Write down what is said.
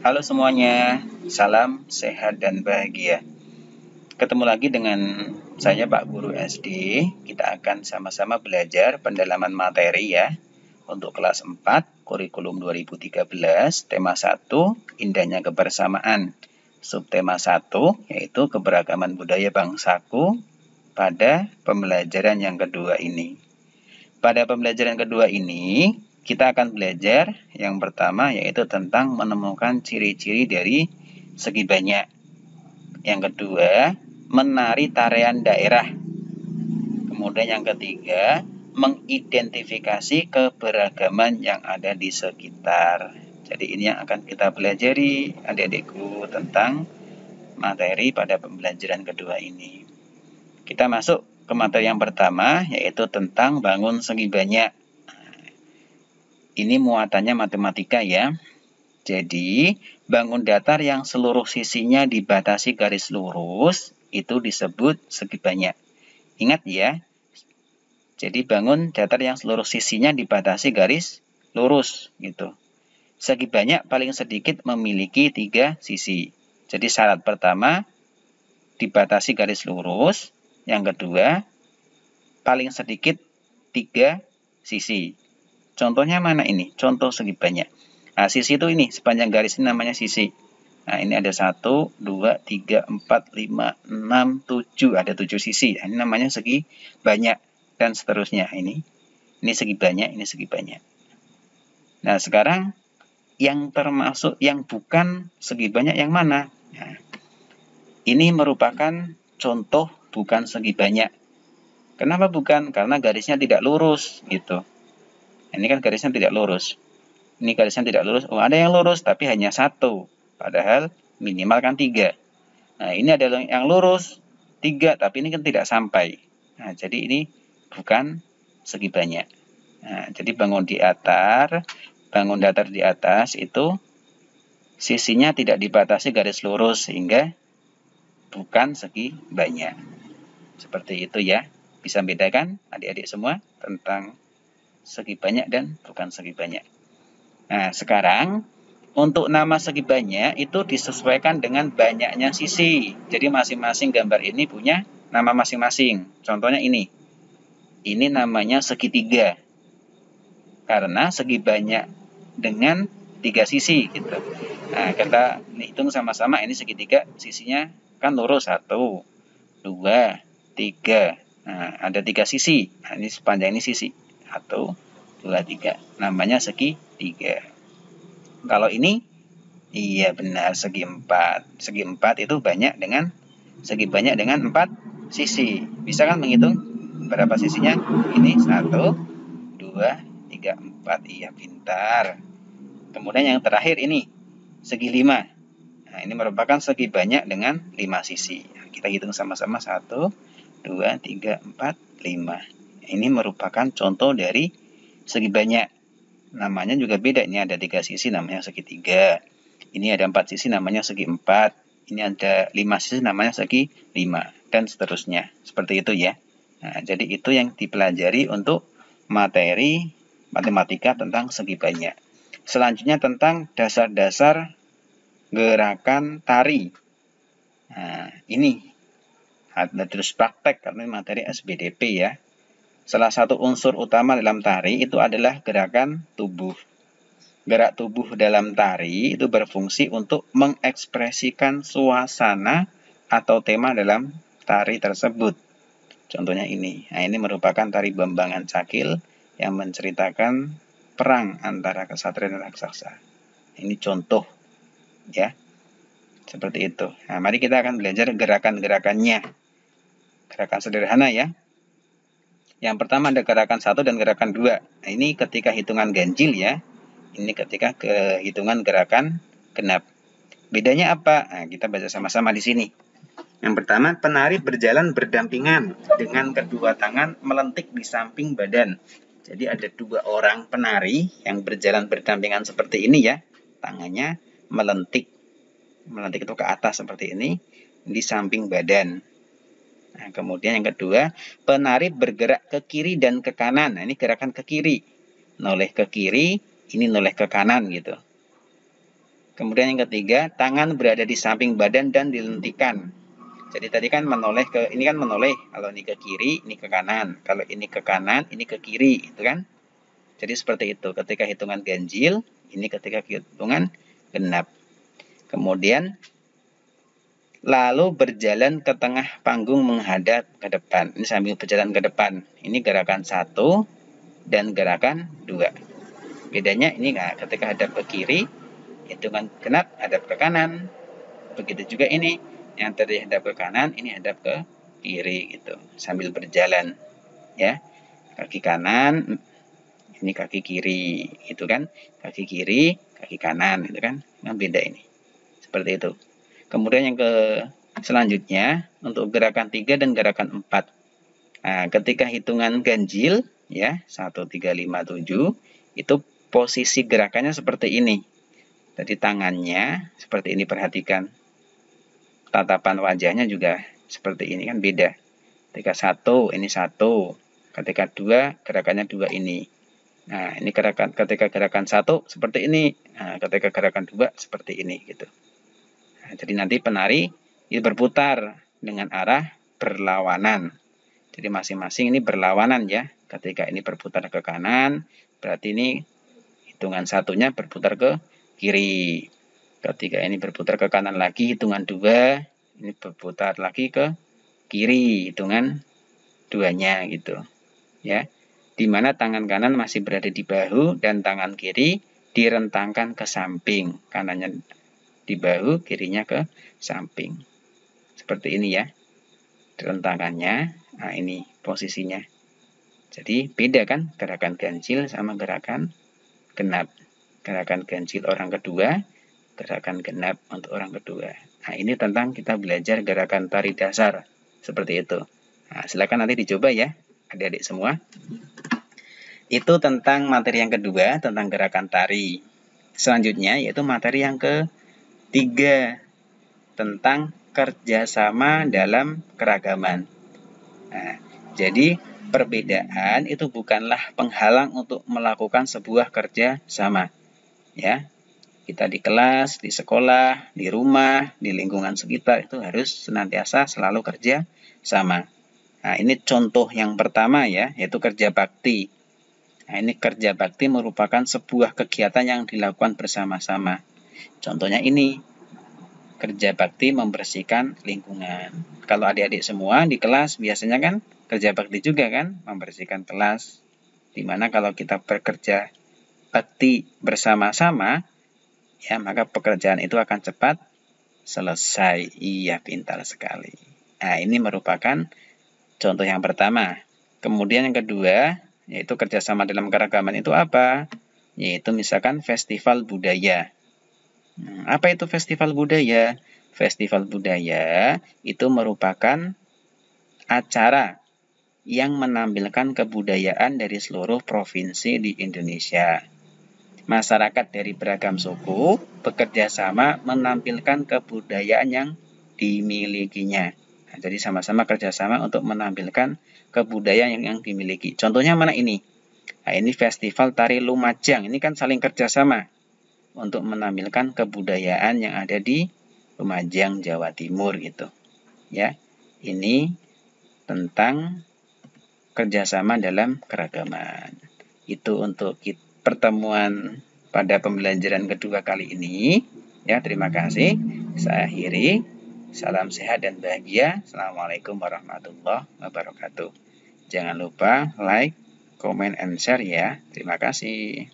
Halo semuanya, salam sehat dan bahagia. Ketemu lagi dengan saya Pak Guru SD. Kita akan sama-sama belajar pendalaman materi ya. Untuk kelas 4, kurikulum 2013, tema 1, indahnya kebersamaan. Subtema 1, yaitu keberagaman budaya bangsaku pada pembelajaran yang kedua ini. Pada pembelajaran kedua ini, kita akan belajar yang pertama yaitu tentang menemukan ciri-ciri dari segi banyak. Yang kedua, menari tarian daerah. Kemudian yang ketiga, mengidentifikasi keberagaman yang ada di sekitar. Jadi ini yang akan kita pelajari adik-adikku tentang materi pada pembelajaran kedua ini. Kita masuk ke materi yang pertama, yaitu tentang bangun segi banyak. Ini muatannya matematika ya. Jadi, bangun datar yang seluruh sisinya dibatasi garis lurus, itu disebut segi banyak. Ingat ya, jadi bangun datar yang seluruh sisinya dibatasi garis lurus, gitu. Segi banyak paling sedikit memiliki 3 sisi. Jadi syarat pertama, dibatasi garis lurus. Yang kedua, paling sedikit 3 sisi. Contohnya mana ini? Contoh segi banyak. Nah, sisi itu ini, sepanjang garis ini namanya sisi. Nah, ini ada 1, 2, 3, 4, 5, 6, 7. Ada 7 sisi. Nah, ini namanya segi banyak. Dan seterusnya. Ini segi banyak, ini segi banyak. Nah, sekarang yang termasuk, yang bukan segi banyak yang mana? Nah, ini merupakan contoh bukan segi banyak. Kenapa bukan? Karena garisnya tidak lurus, gitu. Ini kan garisnya tidak lurus. Ini garisnya tidak lurus. Oh, ada yang lurus tapi hanya 1. Padahal minimal kan 3. Nah, ini ada yang lurus 3 tapi ini kan tidak sampai. Nah, jadi ini bukan segi banyak. Nah, jadi bangun datar di atas itu sisinya tidak dibatasi garis lurus sehingga bukan segi banyak. Seperti itu ya. Bisa bedakan adik-adik semua tentang segi banyak dan bukan segi banyak. Nah, sekarang untuk nama segi banyak itu disesuaikan dengan banyaknya sisi. Jadi masing-masing gambar ini punya nama masing-masing. Contohnya ini. Ini namanya segitiga. Karena segi banyak dengan 3 sisi gitu. Nah, kita hitung sama-sama ini segitiga sisinya kan lurus 1, 2, 3. Nah, ada 3 sisi. Nah, ini sepanjang ini sisi. 1, 2, 3. Namanya segitiga. Kalau ini, iya benar, segi 4. Segi 4 itu segi banyak dengan 4 sisi. Bisa kan menghitung berapa sisinya? Ini 1, 2, 3, 4. Iya, pintar. Kemudian yang terakhir ini, segi 5. Nah, ini merupakan segi banyak dengan 5 sisi. Kita hitung sama-sama 1, 2, 3, 4, 5. Ini merupakan contoh dari segi banyak. Namanya juga beda. Ini ada 3 sisi namanya segitiga. Ini ada 4 sisi namanya segi 4. Ini ada 5 sisi namanya segi 5. Dan seterusnya. Seperti itu ya. Nah, jadi itu yang dipelajari untuk materi matematika tentang segi banyak. Selanjutnya tentang dasar-dasar gerakan tari. Nah, ini ada terus praktek karena materi SBDP ya. Salah satu unsur utama dalam tari itu adalah gerakan tubuh. Gerak tubuh dalam tari itu berfungsi untuk mengekspresikan suasana atau tema dalam tari tersebut. Contohnya ini. Nah, ini merupakan tari Bambangan Cakil yang menceritakan perang antara kesatria dan raksasa. Ini contoh ya. Seperti itu. Nah, mari kita akan belajar gerakan-gerakannya. Gerakan sederhana ya. Yang pertama ada gerakan 1 dan gerakan 2. Nah, ini ketika hitungan ganjil ya. Ini ketika kehitungan gerakan genap. Bedanya apa? Nah, kita baca sama-sama di sini. Yang pertama, penari berjalan berdampingan dengan kedua tangan melentik di samping badan. Jadi ada 2 orang penari yang berjalan berdampingan seperti ini ya. Tangannya melentik. Melentik itu ke atas seperti ini di samping badan. Nah, kemudian yang kedua, penari bergerak ke kiri dan ke kanan. Nah, ini gerakan ke kiri. Noleh ke kiri, ini noleh ke kanan gitu. Kemudian yang ketiga, tangan berada di samping badan dan dilentikan. Jadi tadi kan menoleh ke, ini kan menoleh. Kalau ini ke kiri, ini ke kanan. Kalau ini ke kanan, ini ke kiri, itu kan? Jadi seperti itu. Ketika hitungan ganjil, ini ketika hitungan genap. Kemudian lalu berjalan ke tengah panggung menghadap ke depan. Ini sambil berjalan ke depan. Ini gerakan 1 dan gerakan 2. Bedanya ini ketika hadap ke kiri, hitungan genap hadap ke kanan. Begitu juga ini, yang tadi hadap ke kanan, ini hadap ke kiri gitu. Sambil berjalan, ya. Kaki kanan, ini kaki kiri, itu kan. Kaki kiri, kaki kanan, itu kan. Nah, beda ini. Seperti itu. Kemudian yang selanjutnya untuk gerakan 3 dan gerakan 4. Nah, ketika hitungan ganjil ya 1 3 5 7 itu posisi gerakannya seperti ini. Jadi tangannya seperti ini, perhatikan. Tatapan wajahnya juga seperti ini, kan beda. Ketika 1 ini 1, ketika 2 gerakannya 2 ini. Nah, ini ketika gerakan 1 seperti ini. Nah, ketika gerakan 2 seperti ini gitu. Nah, jadi nanti penari ini berputar dengan arah berlawanan. Jadi masing-masing ini berlawanan ya. Ketika ini berputar ke kanan, berarti ini hitungan 1-nya berputar ke kiri. Ketika ini berputar ke kanan lagi, hitungan 2, ini berputar lagi ke kiri, hitungan 2-nya gitu. Ya. Di mana tangan kanan masih berada di bahu dan tangan kiri direntangkan ke samping. Kanannya di bahu, kirinya ke samping. Seperti ini ya. Direntangkannya. Nah, ini posisinya. Jadi beda kan gerakan ganjil sama gerakan genap. Gerakan ganjil orang kedua, gerakan genap untuk orang kedua. Nah, ini tentang kita belajar gerakan tari dasar. Seperti itu. Nah, silakan nanti dicoba ya, adik-adik semua. Itu tentang materi yang kedua, tentang gerakan tari. Selanjutnya yaitu materi yang ketiga, tentang kerjasama dalam keragaman. Nah, jadi perbedaan itu bukanlah penghalang untuk melakukan sebuah kerja sama. Ya, kita di kelas, di sekolah, di rumah, di lingkungan sekitar itu harus senantiasa selalu kerja sama. Nah, ini contoh yang pertama ya, yaitu kerja bakti. Nah, ini kerja bakti merupakan sebuah kegiatan yang dilakukan bersama-sama. Contohnya ini, kerja bakti membersihkan lingkungan. Kalau adik-adik semua di kelas biasanya kan kerja bakti juga kan, membersihkan kelas. Dimana kalau kita bekerja bakti bersama-sama, ya maka pekerjaan itu akan cepat selesai. Iya, pintar sekali. Nah, ini merupakan contoh yang pertama. Kemudian yang kedua, yaitu kerjasama dalam keragaman itu apa? Yaitu misalkan festival budaya. Apa itu festival budaya? Festival budaya itu merupakan acara yang menampilkan kebudayaan dari seluruh provinsi di Indonesia. Masyarakat dari beragam suku bekerja sama menampilkan kebudayaan yang dimilikinya. Nah, jadi sama-sama kerjasama untuk menampilkan kebudayaan yang dimiliki. Contohnya mana ini? Nah, ini festival tari Lumajang. Ini kan saling kerjasama untuk menampilkan kebudayaan yang ada di Lumajang, Jawa Timur gitu. Ya, ini tentang kerjasama dalam keragaman. Itu untuk pertemuan pada pembelajaran kedua kali ini. Ya, terima kasih. Saya akhiri. Salam sehat dan bahagia. Assalamualaikum warahmatullahi wabarakatuh. Jangan lupa like, comment, and share ya. Terima kasih.